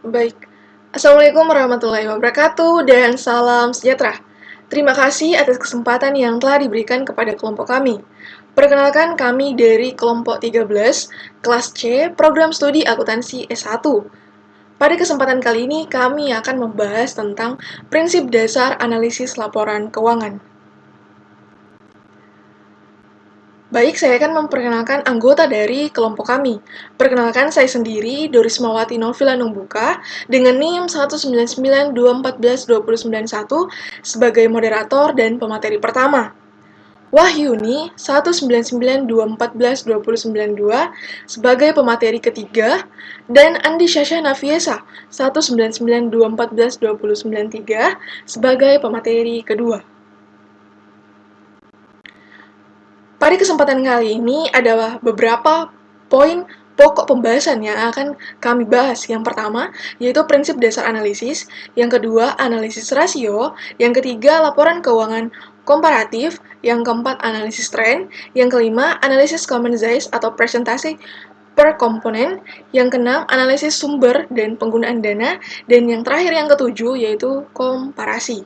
Baik, Assalamualaikum warahmatullahi wabarakatuh dan salam sejahtera. Terima kasih atas kesempatan yang telah diberikan kepada kelompok kami. Perkenalkan kami dari kelompok 13, kelas C, program studi akuntansi S1. Pada kesempatan kali ini kami akan membahas tentang prinsip dasar analisis laporan keuangan. Baik, saya akan memperkenalkan anggota dari kelompok kami. Perkenalkan, saya sendiri, Dorismawati Novila Nungbuka, dengan NIM 199214291 sebagai moderator dan pemateri pertama. Wahyuni 199214292 sebagai pemateri ketiga, dan Andi Syasha Nafiesa 199214293 sebagai pemateri kedua. Pada kesempatan kali ini adalah beberapa poin pokok pembahasan yang akan kami bahas. Yang pertama, yaitu prinsip dasar analisis. Yang kedua, analisis rasio. Yang ketiga, laporan keuangan komparatif. Yang keempat, analisis tren. Yang kelima, analisis common size atau presentasi per komponen. Yang keenam, analisis sumber dan penggunaan dana. Dan yang terakhir, yang ketujuh, yaitu komparasi.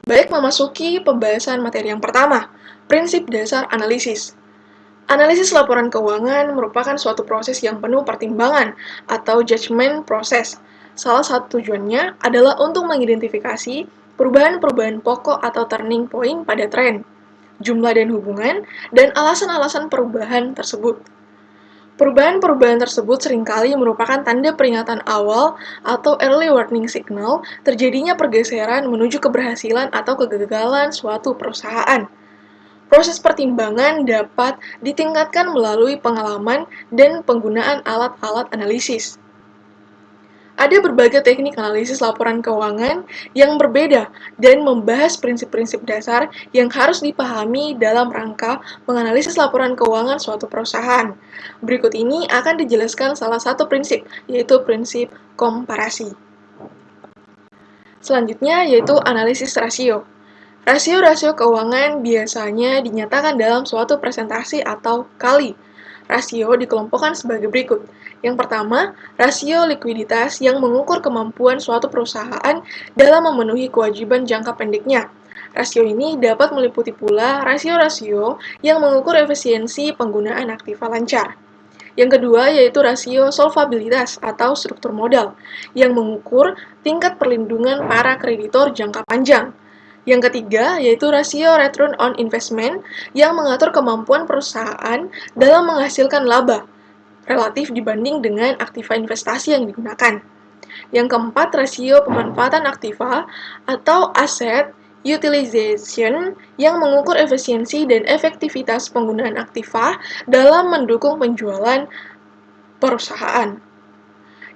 Baik, memasuki pembahasan materi yang pertama, prinsip dasar analisis. Analisis laporan keuangan merupakan suatu proses yang penuh pertimbangan atau judgment proses. Salah satu tujuannya adalah untuk mengidentifikasi perubahan-perubahan pokok atau turning point pada tren, jumlah dan hubungan, dan alasan-alasan perubahan tersebut. Perubahan-perubahan tersebut seringkali merupakan tanda peringatan awal atau early warning signal terjadinya pergeseran menuju keberhasilan atau kegagalan suatu perusahaan. Proses pertimbangan dapat ditingkatkan melalui pengalaman dan penggunaan alat-alat analisis. Ada berbagai teknik analisis laporan keuangan yang berbeda dan membahas prinsip-prinsip dasar yang harus dipahami dalam rangka menganalisis laporan keuangan suatu perusahaan. Berikut ini akan dijelaskan salah satu prinsip, yaitu prinsip komparasi. Selanjutnya yaitu analisis rasio. Rasio-rasio keuangan biasanya dinyatakan dalam suatu presentasi atau kali. Rasio dikelompokkan sebagai berikut. Yang pertama, rasio likuiditas yang mengukur kemampuan suatu perusahaan dalam memenuhi kewajiban jangka pendeknya. Rasio ini dapat meliputi pula rasio-rasio yang mengukur efisiensi penggunaan aktiva lancar. Yang kedua yaitu rasio solvabilitas atau struktur modal, yang mengukur tingkat perlindungan para kreditor jangka panjang. Yang ketiga yaitu rasio return on investment yang mengatur kemampuan perusahaan dalam menghasilkan laba relatif dibanding dengan aktiva investasi yang digunakan. Yang keempat, rasio pemanfaatan aktiva atau asset utilization yang mengukur efisiensi dan efektivitas penggunaan aktiva dalam mendukung penjualan perusahaan.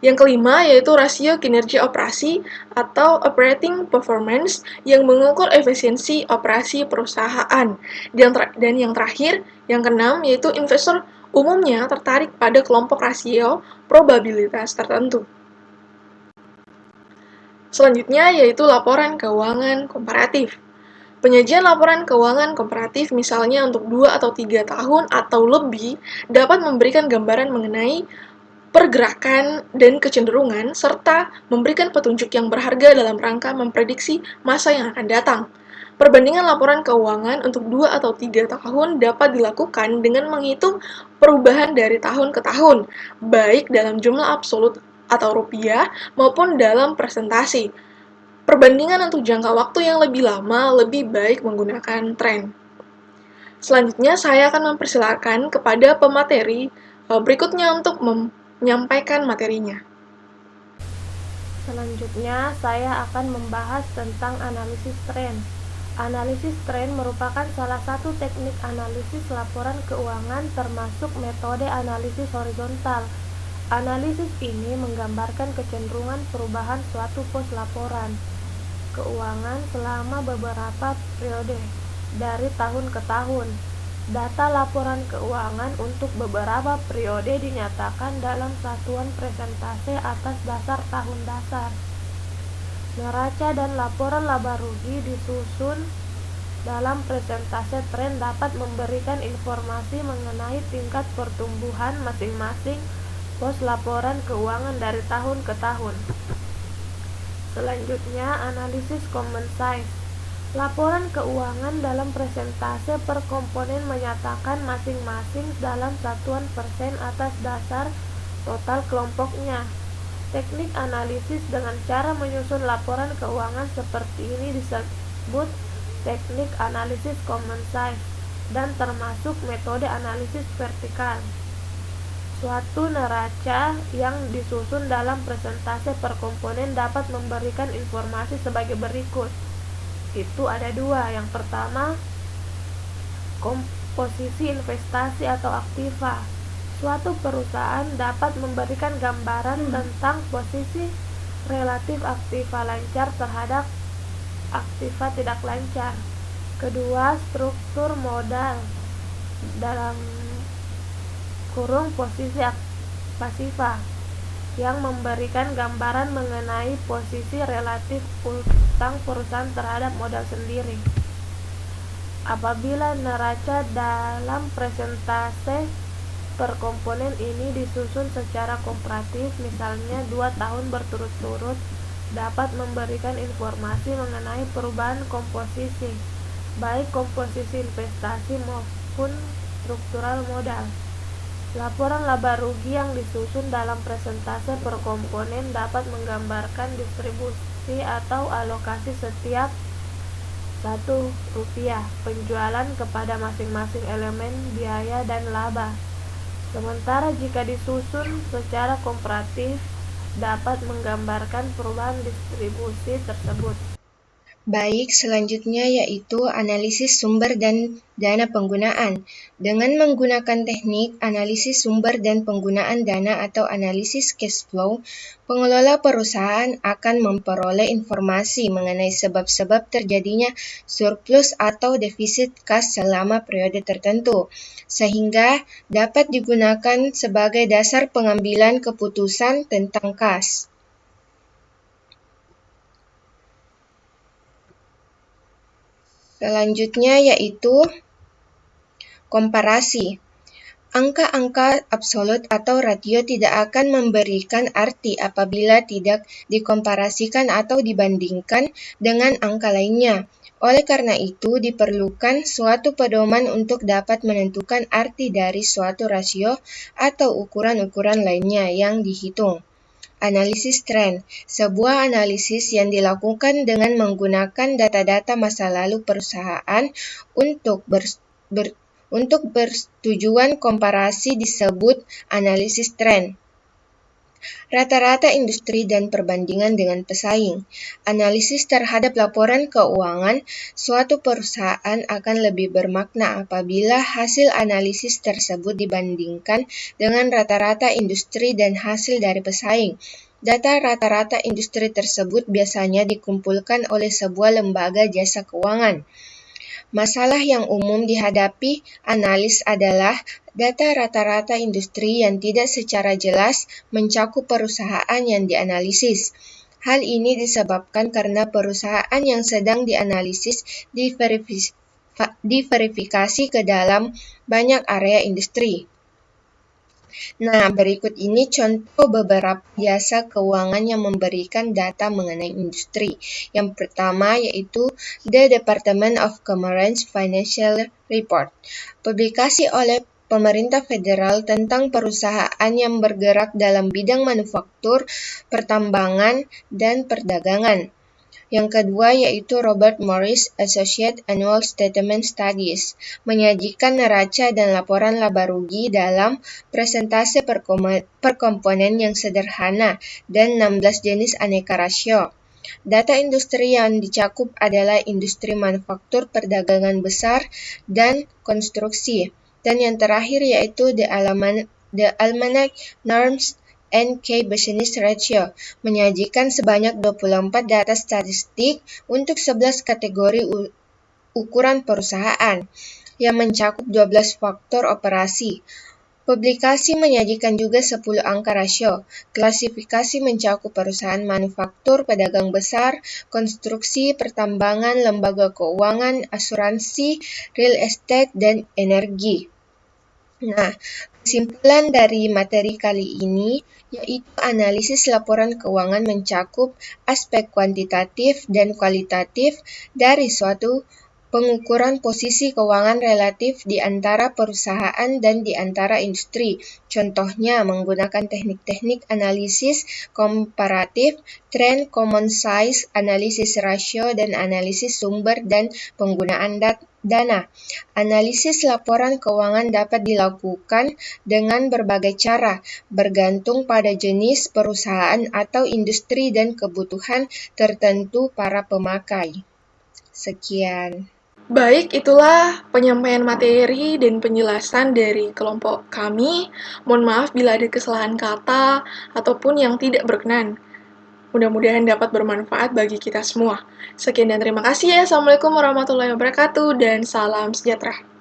Yang kelima yaitu rasio kinerja operasi atau operating performance yang mengukur efisiensi operasi perusahaan. Dan yang terakhir, yang keenam yaitu investor umumnya tertarik pada kelompok rasio probabilitas tertentu. Selanjutnya yaitu laporan keuangan komparatif. Penyajian laporan keuangan komparatif misalnya untuk 2 atau 3 tahun atau lebih dapat memberikan gambaran mengenai pergerakan dan kecenderungan, serta memberikan petunjuk yang berharga dalam rangka memprediksi masa yang akan datang. Perbandingan laporan keuangan untuk 2 atau 3 tahun dapat dilakukan dengan menghitung perubahan dari tahun ke tahun, baik dalam jumlah absolut atau rupiah maupun dalam presentasi. Perbandingan untuk jangka waktu yang lebih lama lebih baik menggunakan tren. Selanjutnya, saya akan mempersilakan kepada pemateri berikutnya untuk menyampaikan materinya. Selanjutnya, saya akan membahas tentang analisis tren. Analisis tren merupakan salah satu teknik analisis laporan keuangan termasuk metode analisis horizontal. Analisis ini menggambarkan kecenderungan perubahan suatu pos laporan keuangan selama beberapa periode, dari tahun ke tahun. Data laporan keuangan untuk beberapa periode dinyatakan dalam satuan presentase atas dasar tahun dasar. Neraca dan laporan laba rugi disusun dalam presentase tren dapat memberikan informasi mengenai tingkat pertumbuhan masing-masing pos laporan keuangan dari tahun ke tahun. Selanjutnya, analisis common size. Laporan keuangan dalam presentase per komponen menyatakan masing-masing dalam satuan persen atas dasar total kelompoknya. Teknik analisis dengan cara menyusun laporan keuangan seperti ini disebut teknik analisis common size dan termasuk metode analisis vertikal. Suatu neraca yang disusun dalam presentase per komponen dapat memberikan informasi sebagai berikut. Itu ada dua. Yang pertama, komposisi investasi atau aktiva. Suatu perusahaan dapat memberikan gambaran tentang posisi relatif aktiva lancar terhadap aktiva tidak lancar. Kedua, struktur modal dalam kurung posisi pasiva yang memberikan gambaran mengenai posisi relatif utang perusahaan terhadap modal sendiri. Apabila neraca dalam presentase per komponen ini disusun secara komparatif, misalnya 2 tahun berturut-turut, dapat memberikan informasi mengenai perubahan komposisi, baik komposisi investasi maupun struktural modal. Laporan laba rugi yang disusun dalam presentase per komponen dapat menggambarkan distribusi atau alokasi setiap Rp1 penjualan kepada masing-masing elemen biaya dan laba. Sementara jika disusun secara komparatif, dapat menggambarkan perubahan distribusi tersebut. Baik, selanjutnya yaitu analisis sumber dan dana penggunaan. Dengan menggunakan teknik analisis sumber dan penggunaan dana atau analisis cash flow, pengelola perusahaan akan memperoleh informasi mengenai sebab-sebab terjadinya surplus atau defisit kas selama periode tertentu, sehingga dapat digunakan sebagai dasar pengambilan keputusan tentang kas. Selanjutnya yaitu komparasi. Angka-angka absolut atau rasio tidak akan memberikan arti apabila tidak dikomparasikan atau dibandingkan dengan angka lainnya. Oleh karena itu, diperlukan suatu pedoman untuk dapat menentukan arti dari suatu rasio atau ukuran-ukuran lainnya yang dihitung. Analisis tren, sebuah analisis yang dilakukan dengan menggunakan data-data masa lalu perusahaan untuk bertujuan komparasi disebut analisis tren. Rata-rata industri dan perbandingan dengan pesaing. Analisis terhadap laporan keuangan suatu perusahaan akan lebih bermakna apabila hasil analisis tersebut dibandingkan dengan rata-rata industri dan hasil dari pesaing. Data rata-rata industri tersebut biasanya dikumpulkan oleh sebuah lembaga jasa keuangan. Masalah yang umum dihadapi analis adalah data rata-rata industri yang tidak secara jelas mencakup perusahaan yang dianalisis. Hal ini disebabkan karena perusahaan yang sedang dianalisis diverifikasi ke dalam banyak area industri. Nah, berikut ini contoh beberapa jasa keuangan yang memberikan data mengenai industri. Yang pertama yaitu The Department of Commerce Financial Report, publikasi oleh pemerintah federal tentang perusahaan yang bergerak dalam bidang manufaktur, pertambangan, dan perdagangan. Yang kedua yaitu Robert Morris Associates Annual Statement Studies, menyajikan neraca dan laporan laba rugi dalam presentase per komponen yang sederhana dan 16 jenis aneka rasio. Data industri yang dicakup adalah industri manufaktur, perdagangan besar, dan konstruksi. Dan yang terakhir yaitu The Almanac Norms and Key Business Ratio, menyajikan sebanyak 24 data statistik untuk 11 kategori ukuran perusahaan, yang mencakup 12 faktor operasi. Publikasi menyajikan juga 10 angka rasio. Klasifikasi mencakup perusahaan manufaktur, pedagang besar, konstruksi, pertambangan, lembaga keuangan, asuransi, real estate, dan energi. Nah, Kesimpulan dari materi kali ini yaitu analisis laporan keuangan mencakup aspek kuantitatif dan kualitatif dari suatu pengukuran posisi keuangan relatif di antara perusahaan dan di antara industri. Contohnya menggunakan teknik-teknik analisis komparatif, trend, common size, analisis rasio, dan analisis sumber dan penggunaan dana. Analisis laporan keuangan dapat dilakukan dengan berbagai cara, bergantung pada jenis perusahaan atau industri dan kebutuhan tertentu para pemakai. Sekian. Baik, itulah penyampaian materi dan penjelasan dari kelompok kami. Mohon maaf bila ada kesalahan kata ataupun yang tidak berkenan. Mudah-mudahan dapat bermanfaat bagi kita semua. Sekian dan terima kasih ya. Assalamualaikum warahmatullahi wabarakatuh dan salam sejahtera.